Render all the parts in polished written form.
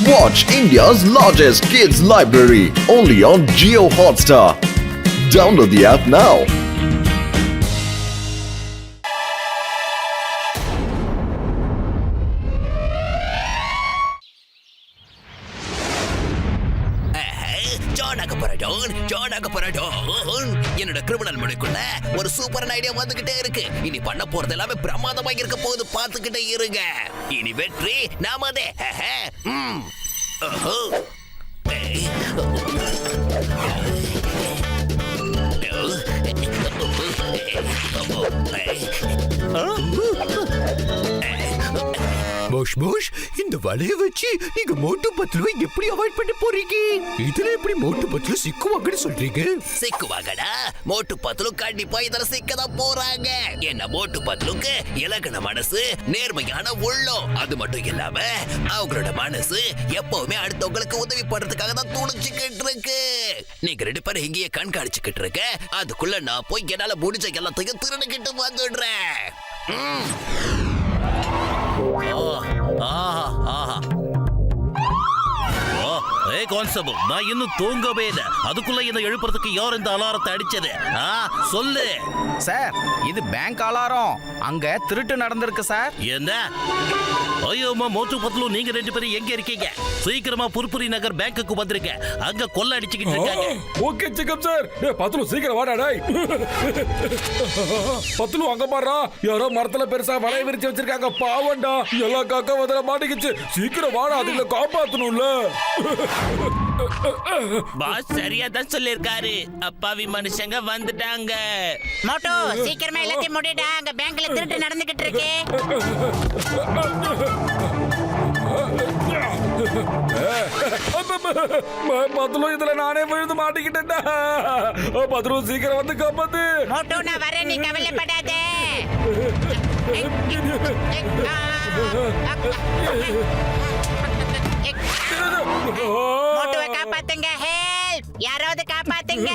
Watch India's largest kids library only on Jio Hotstar. Download the app now. என்னோட criminal மொழிக்குள்ள ஒரு super idea வந்துகிட்டே இருக்கு. இனி பண்ண போறது எல்லாமே பிரமாதமா இருக்க போகுது. பார்த்துக்கிட்டே இருங்க. இனி வெற்றி நாமதே. மோஷ் மோஷ், இந்த வலைய வச்சு நீங்க மோட்டு பத்லுவை எப்படி அவாய்ட் பண்ண போறீங்க? இதுல எப்படி மோட்டு பத்லு சிக்குவாங்கன்னு சொல்றீங்க? சிக்குவாங்கடா. மோட்டு பத்லு கண்டிப்பா இதுல சிக்கதான் போறாங்க. என்ன மோட்டு பத்லுக்கு இலக்கண மனசு, நேர்மையான உள்ளம். அது மட்டும் இல்லாம அவங்களோட மனசு எப்பவுமே அடுத்தவங்களுக்கு உதவி பண்றதுக்காக தான் துணிச்சுக்கிட்டு இருக்கு. நீங்க ரெண்டு பேரும் இங்கேயே கண்காணிச்சுக்கிட்டு இருக்க. அதுக்குள்ள நான் போய் என்னால முடிஞ்ச எல்லாத்தையும் திருடிக்கிட்டு வந்துடுறேன். கான்ஸ்டபிள், நான் இன்னும் தூங்கவே இல்லை. அதுக்குள்ள என்ன எழுப்புறதுக்கு யார் இந்த அலாரத்தை அடிச்சது? சொல்லு சார். இது பேங்க் அலாரம். அங்க திருட்டு நடந்திருக்கு சார். என்ன? ஐயோமா மோட்டு பத்லு, நீங்க ரெண்டு பேரும் எங்க இருக்கீங்க? சீக்கிரமா புர்புரி நகர் பேங்க்குக்கு வந்துருங்க. அங்க கொள்ள அடிச்சுக்கிட்டு இருக்காங்க. Okay சிக்கம் sir. பத்லு சீக்கிரம் வாடா டேய். பத்லு அங்க பாருடா, யாரோ மரத்துல பெருசா வலைய விரிச்சு வச்சிருக்காங்க. பாவண்டா, எல்லா காக்கா வதல மாட்டிக்கிச்சு. சீக்கிரம் வாடா, அதுல காப்பாத்தணும்ல. பாஸ் சரியா தான் சொல்லிருக்காரு. அப்பாவி மனுஷங்க வந்துட்டாங்க. மோட்டோ சீக்கிரமா எல்லாத்தையும் முடிடா. அங்க பேங்க்ல திருட்டு நடந்துகிட்டு இருக்கு. பத்லு, இதுல நானே விழுந்து மாட்டிக்கிட்டேன்டா. பத்லு சீக்கிரம் வந்து காப்பாத்து. மோட்டோ நான் வரேன், நீ கவலைப்படாத. மோட்டோவை காப்பாத்துங்க. ஹெல்ப், யாராவது காப்பாத்துங்க.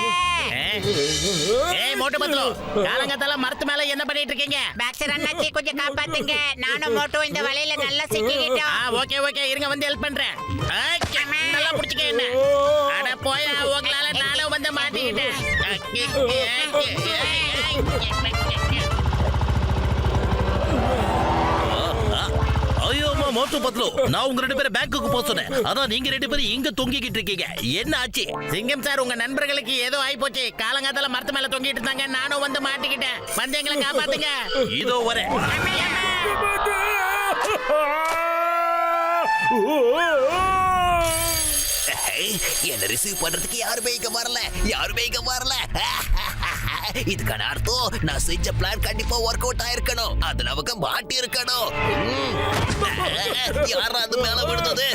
ஏய் மோட்டு பத்லு, காலங்கத்தால மரத்து மேல என்ன பண்ணிட்டு இருக்கீங்க? பாக்ஸர் அண்ணாச்சி கொஞ்சம் காப்பாத்துங்க. நானும் மோட்டோ இந்த வலையில நல்லா சிக்கிக்கிட்டோம். ஓகே ஓகே, இருங்க வந்து ஹெல்ப் பண்றேன். நல்லா புடிச்சுக்க என்ன. அட போயா, உங்களால நானும் வந்து மாட்டிக்கிட்டேன். ஐயோமா மோட்டு பத்லு, நான் உங்க ரெண்டு பேரும் பேங்க்குக்கு போக சொன்னேன். அதான் நீங்க ரெண்டு பேரும் இங்க தொங்கிக்கிட்டு இருக்கீங்க. என்ன ஆச்சு? சிங்கம் சார், உங்க நண்பர்களுக்கு ஏதோ ஆயி போச்சு. காலங்காத்தால மரத்து மேல தொங்கிட்டு இருந்தாங்க. நானும் வந்து மாட்டிக்கிட்டேன். வந்து எங்களை காப்பாத்துங்க. இதோ வரேன். என்ன ரிசீவ் பண்றதுக்கு யாருமே இங்க வரல. இதுக்கான அர்த்தம் நான் செஞ்ச பிளான் கண்டிப்பா ஒர்க் அவுட் ஆயிருக்கணும். அதுல அவங்க மாட்டி இருக்கணும். யாராவது மேல விழுந்தது?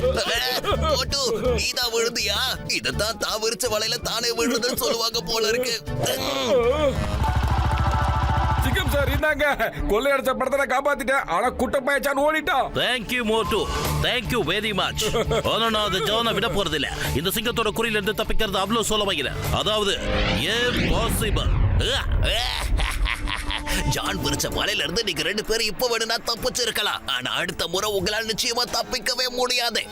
போட்டு நீதான் விழுந்தியா? இதத்தான் தாவிரிச்ச வலையில தானே விழுந்ததுன்னு சொல்லுவாங்க போல இருக்கு. சிக்கம் சார், இந்தாங்க. கொள்ளையடிச்ச படத்தை காப்பாத்திட்டேன். ஆனா குட்டப்பயச்சான் ஓடிட்டான். Thank you Motu, thank you very much. ஆனா நான் அந்த ஜானை விட போறது இல்ல. இந்த சிங்கத்தோட குறியில இருந்து தப்பிக்கிறது அவ்வளவு சுலபமாயில. அதாவது impossible. ஜான் பிரிச்ச மலையில இருந்து நீங்க ரெண்டு பேரும் இப்ப வேணும்னா தப்பிச்சிருக்கலாம். ஆனா அடுத்த முறை உங்களால் நிச்சயமா தப்பிக்கவே முடியாது.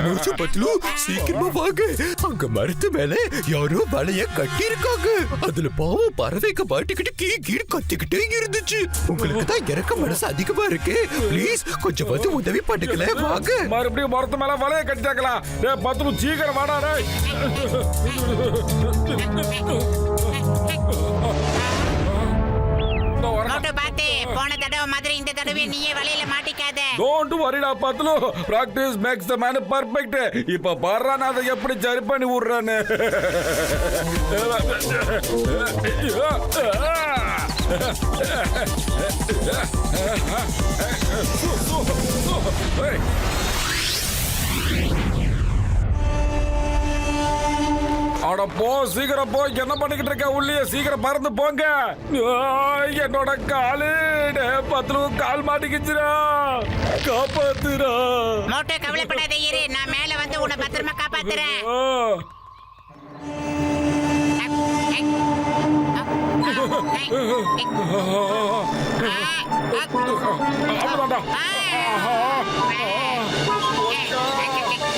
மோட்டு பத்லு, சீக்கிரமா வாங்க. அங்க மரத்து மேல யாரோ வலைய கட்டி இருக்காங்க. அதுல பாவம் பறவைக்கு மாட்டிக்கிட்டு கீழ் கத்திக்கிட்டே இருந்துச்சு. உங்களுக்கு தான் இறக்க மனசு அதிகமா இருக்கு. ப்ளீஸ் கொஞ்சம் வந்து உதவி பண்ணுங்களே. வாங்க. மறுபடியும் மரத்து மேல வலைய கட்டிட்டாங்களா? பத்லு சீக்கிரம் வாடா டேய். மோட்டோ பாத்து, போன தடவை மாதிரி இந்த தடவை நீயே வலையில மாட்டிக்காத. டோன்ட் வரிடா பத்லு. Practice makes the man perfect. இப்ப பாறா நான் அதை எப்படி சரி பண்ணி விடுறேன்னு. அட போ, சீக்கிரம் போ. என்ன பண்ணிக்கிட்டு இருக்க? உள்ளே சீக்கிரம் பறந்து போங்க. என்னோட காலு பத்லு, கால் மாட்டிக்கிச்சுடா. காப்பாத்துடா. மோட்டோ கவலைப்படாத, இரு. நான் மேல வந்து உன்னை பத்திரமா காப்பாத்துறேன். அவ்வளவுதான்டா.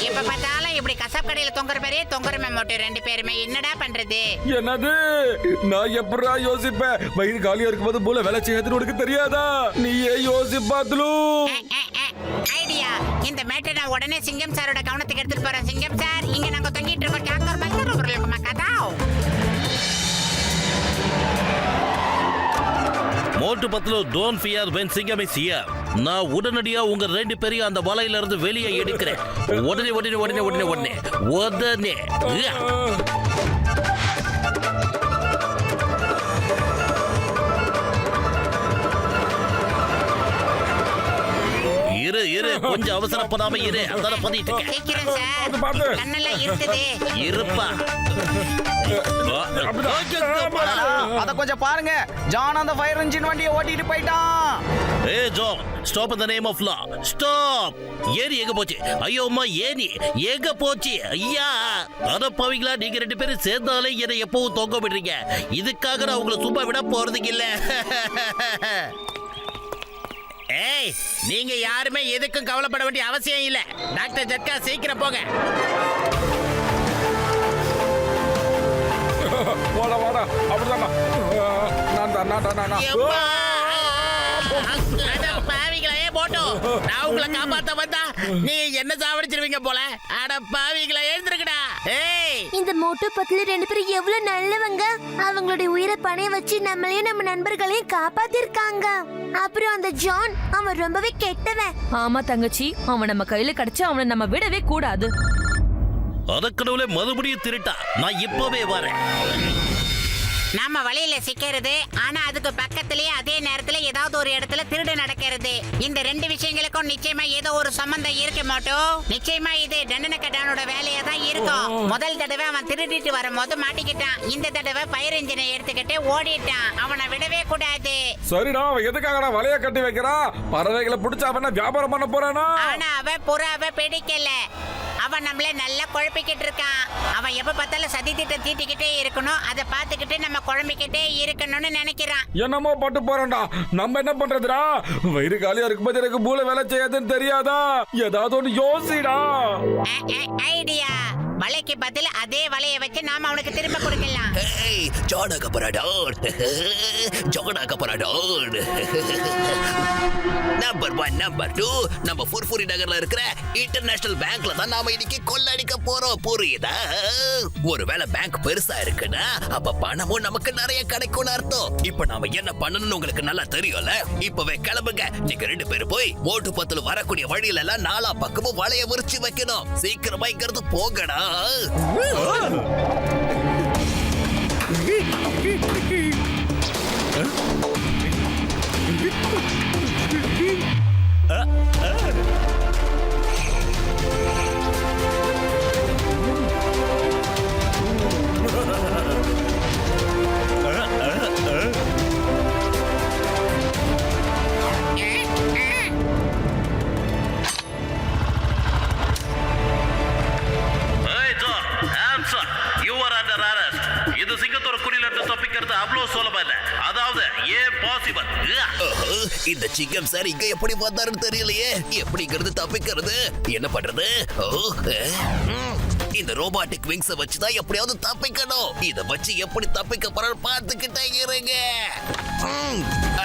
இப்ப பார்த்தாலும் இப்படி கசாப் கடையில தொங்குற மாதிரியே தொங்குறமே மோட்டு ரெண்டு பேருமே என்னடா பண்றது? என்னது நான் எப்படா யோசிப்பேன்? வயிறு காலியா இருக்கும்போது போல வேலை செய்யாதுன்னு உனக்கு தெரியாதா? நீயே யோசிப்பாத்துலு. ஐடியா, இந்த மேட்டை நான் உடனே சிங்கம் சாரோட கவனத்துக்கு எடுத்துட்டு போறேன். சிங்கம் சார், இங்க நாங்க தொங்கிட்டு இருக்கோம். கேக்கர் பக்கர் உங்களுக்கு கதாவ். மோட்டு பத்லு, டோன்ட் ஃபியர் when சிங்கம் is here. நான் உடனடியா உங்க ரெண்டு பேரையும் அந்த வலையில இருந்து வெளியே எடுக்கிறேன். உடனே உடனே உடனே உடனே உடனே உடனே. இரு இரு, கொஞ்சம் அவசரப்படாம இரு. அதான பண்ணிட்டு இருக்கேன். சீக்கிரம் சார், பாத்து. கண்ணெல்லாம் இருக்குது. இருப்பா. அத கொஞ்சம் பாருங்க. ஜான் அந்த ஃபயர் இன்ஜின் வண்டியை ஓட்டிட்டு போயிட்டான். ஏ John, stop in the name of law. Stop. ஏறி எங்க போச்சு? ஐயோ அம்மா, ஏனி எங்க போச்சு? ஐயா, அட பாவிங்களா, நீங்க ரெண்டு பேரும் சேர்ந்தாலே என்னை எப்பவும் தொங்க விடுறீங்க. இதுக்காக நான் உங்களை சும்மா விட போறதுக்கு இல்ல. ஏய், நீங்க யாருமே எதுக்கும் கவலைப்பட வேண்டிய அவசியம் இல்ல. டாக்டர் ஜட்கா, சீக்கிரம் போங்க. வாடா வாடா, அப்படிதான்டா. நான் எம்மா! அட பாவிகளா, போட்டோ நான் உங்களை காப்பாத்த வந்தா நீ என்ன சாவடிச்சிருவீங்க போல. அட பாவிகளா, எழுந்திருக்கடா. ஏய், இந்த மோட்டு பத்லு ரெண்டு பேரும் எவ்வளவு நல்லவங்க. அவங்களுடைய உயிரை பணைய வச்சு நம்மளையும் நம்ம நண்பர்களையும் காப்பாத்திருக்காங்க. அப்புறம் அந்த ஜான், அவன் ரொம்பவே கெட்டவன். ஆமா தங்கச்சி, அவன் நம்ம கையில கிடைச்சு அவனை நம்ம விடவே கூடாது. அதற்கனவுல மறுபடியும் திருட்டா. நான் இப்பவே வரேன். நாம வழியில சிக்கிறது, ஆனா அதுக்கு பக்கத்திலேயே அதே நேரத்துல ஏதாவது ஒரு இடத்துல திருடு நடக்கிறது. இந்த ரெண்டு விஷயங்களுக்கும் நிச்சயமா ஏதோ ஒரு சம்பந்தம் இருக்கு மோட்டோ. நிச்சயமா இது டண்டனக்கட்டானோட வேலையா தான் இருக்கும். முதல் தடவை அவன் திருடிட்டு வரும்போது மாட்டிக்கிட்டான். இந்த தடவை ஃபயர் இன்ஜினை எடுத்துக்கிட்டு ஓடிட்டான். அவனை விடவே கூடாது. சரிடா, அவன் எதுக்காகடா வலைய கட்டி வைக்கிறான்? பறவைகளை பிடிச்சா அவன வியாபாரம் பண்ண போறானா? ஆனா அவன் புறாவை பிடிக்கல. அவன் நம்மள நல்லா குழப்பிக்கிட்டு இருக்கான். அவன் எப்ப பார்த்தாலும் சதி திட்டம் தீட்டிக்கிட்டே இருக்கணும், அதை பார்த்துக்கிட்டு நம்ம குழம்பிக்கிட்டே இருக்கணும்னு நினைக்கிறான். என்னமோ பட்டு போறோம்டா. நம்ம என்ன பண்றதுடா? வயிறு காலியா இருக்கும்போது எனக்கு மூளை வேலை செய்யாதுன்னு தெரியாதா? ஏதாவது ஒண்ணு யோசிடா. ஐடியா, வலைக்கு பதில் அதே வலையை வச்சு நாம அவனுக்கு திரும்ப கொடுக்கலாம். ஏய், ஜானாக போறாடோன். ஜானாக போறாடோன். நம்பர் 1, நம்பர் 2, நம்ம ஃபுர்ஃபுரி நகர்ல இருக்கிற இன்டர்நேஷனல் பேங்க்ல தான் நாம இன்னைக்கு கொள்ளடிக்க போறோம். புரியுதா? ஒருவேளை பேங்க் பெருசா இருக்குன்னா அப்ப பணமும் நமக்கு நிறைய கிடைக்கும்னு அர்த்தம். இப்ப நாம என்ன பண்ணணும்னு உங்களுக்கு நல்லா தெரியும்ல. இப்பவே கிளம்புங்க. நீங்க ரெண்டு பேரும் போய் மோட்டு பத்துல வரக்கூடிய வழியில எல்லாம் நாலா பக்கமும் வலைய விரிச்சு வைக்கணும். சீக்கிரமா இங்கிறது போங்கடா. இது சிங்கத்தோட குறியில இருந்து தப்பிக்கிறது அவ்வளவு சுலபம் இல்ல. அதாவது பாசிபிள். இந்த சிங்கம் சார் இங்க எப்படி வந்தாருன்னு தெரியலையே. எப்படிங்கிறது தப்பிக்கிறது? என்ன பண்றது? இந்த ரோபாட்டிக் விங்ஸ் வச்சுதான் எப்படியாவது தப்பிக்கணும். இத வச்சு எப்படி தப்பிக்க போறோம் பார்த்துக்கிட்டே இருங்க.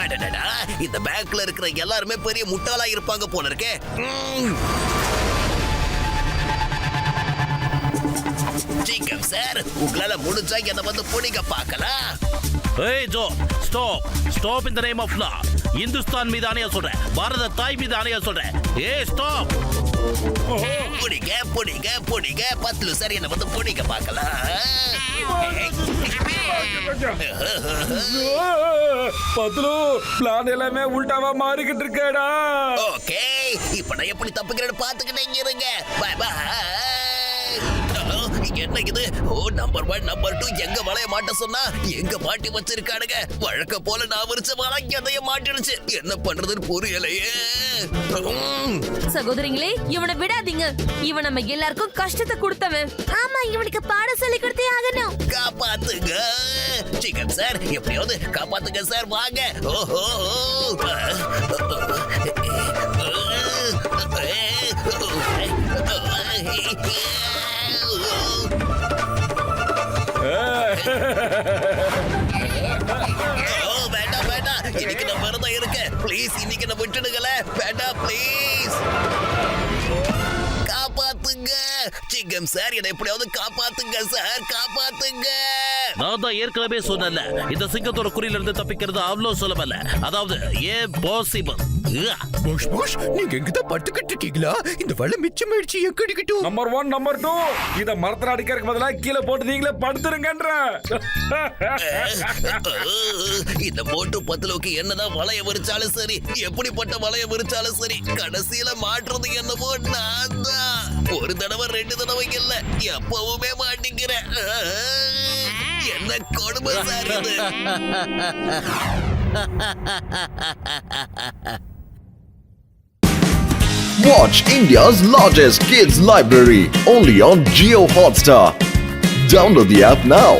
அடடடா, இந்த பேங்க்ல இருக்கிற எல்லாருமே பெரிய முட்டாளா இருப்பாங்க போல இருக்கே. சிங்கம் சார், உங்களால முடிஞ்சா என்ன வந்து புடிங்க பார்க்கலாம். ஏய் Joe, stop. Stop in the name of law. Hindustan மீது ஆணையா சொல்றேன். பாரத தாய் மீது ஆணையா சொல்றேன். ஏய் ஸ்டாப். புடிங்க புடிங்க புடிங்க. பத்லு சார் என்ன வந்து புடிங்க பார்க்கலாம். பத்லு, பிளான் எல்லாமே உல்டாவா மாறிக்கிட்டு இருக்கேடா. ஓகே, இப்ப நான் எப்படி தப்புக்கிறேன்னு பார்த்துக்கிட்டே இருங்க. Bye bye. என்ன இது? ஓ, நம்பர் 1 நம்பர் 2 எங்க வளைய மாட்ட சொன்னா எங்க மாட்டி வச்சிருக்கானுங்க. வழக்க போல நான் விரிச்ச வலை எதையும் மாட்டிடுச்சு. என்ன பண்றதுன்னு புரியலையே. சகோதரிங்களே, இவனை விடாதீங்க. இவன் நம்ம எல்லாருக்கும் கஷ்டத்தை கொடுத்தவன். ஆமா, இவனுக்கு பாடம் சொல்லி கொடுத்தே ஆகணும். காப்பாத்துங்க சிக்கன் சார், எப்படியாவது காப்பாத்துங்க சார், வாங்க. ஓஹோ, வேண்டாம் வேண்டாம், இன்னைக்கு நான் விரதம் இருக்கேன். ப்ளீஸ் இன்னைக்கு நான் விட்டுடுங்களேன். வேண்டாம் ப்ளீஸ், காப்பாத்துங்க சிங்கம் சார், என்னை எப்படியாவது காப்பாத்துங்க சார், காப்பாத்துங்க. நான் தான் ஏற்கனவே சொன்னல, இந்த சிங்கத்தோட குறியில இருந்து தப்பிக்கிறது அவ்வளவு சுலபம் இல்ல. அதாவது பாசிபிள். போஷ் போஷ், நீங்க எங்கதான் படுத்துக்கிட்டு இருக்கீங்களா? இந்த வலை மிச்சமாயிடுச்சு, எங்கடிக்கிட்டும். நம்பர் 1 நம்பர் 2 இத மரத்துல அடிக்கிறதுக்கு பதிலா கீழே போட்டு நீங்களே படுத்துருங்கன்ற. இந்த மோட்டு பத்தலுக்கு என்னதான் வளைய விரிச்சாலும் சரி, எப்படிப்பட்ட வளைய விரிச்சாலும் சரி, கடைசியில மாற்றுறது என்னமோ நான் தான். ஒரு தடவை 2 தடவை இல்ல, எப்பவுமே மாட்டிக்கிறேன். என்ன கொடுமை சார் இது. Watch India's largest kids library only on Jio Hotstar. Download the app now.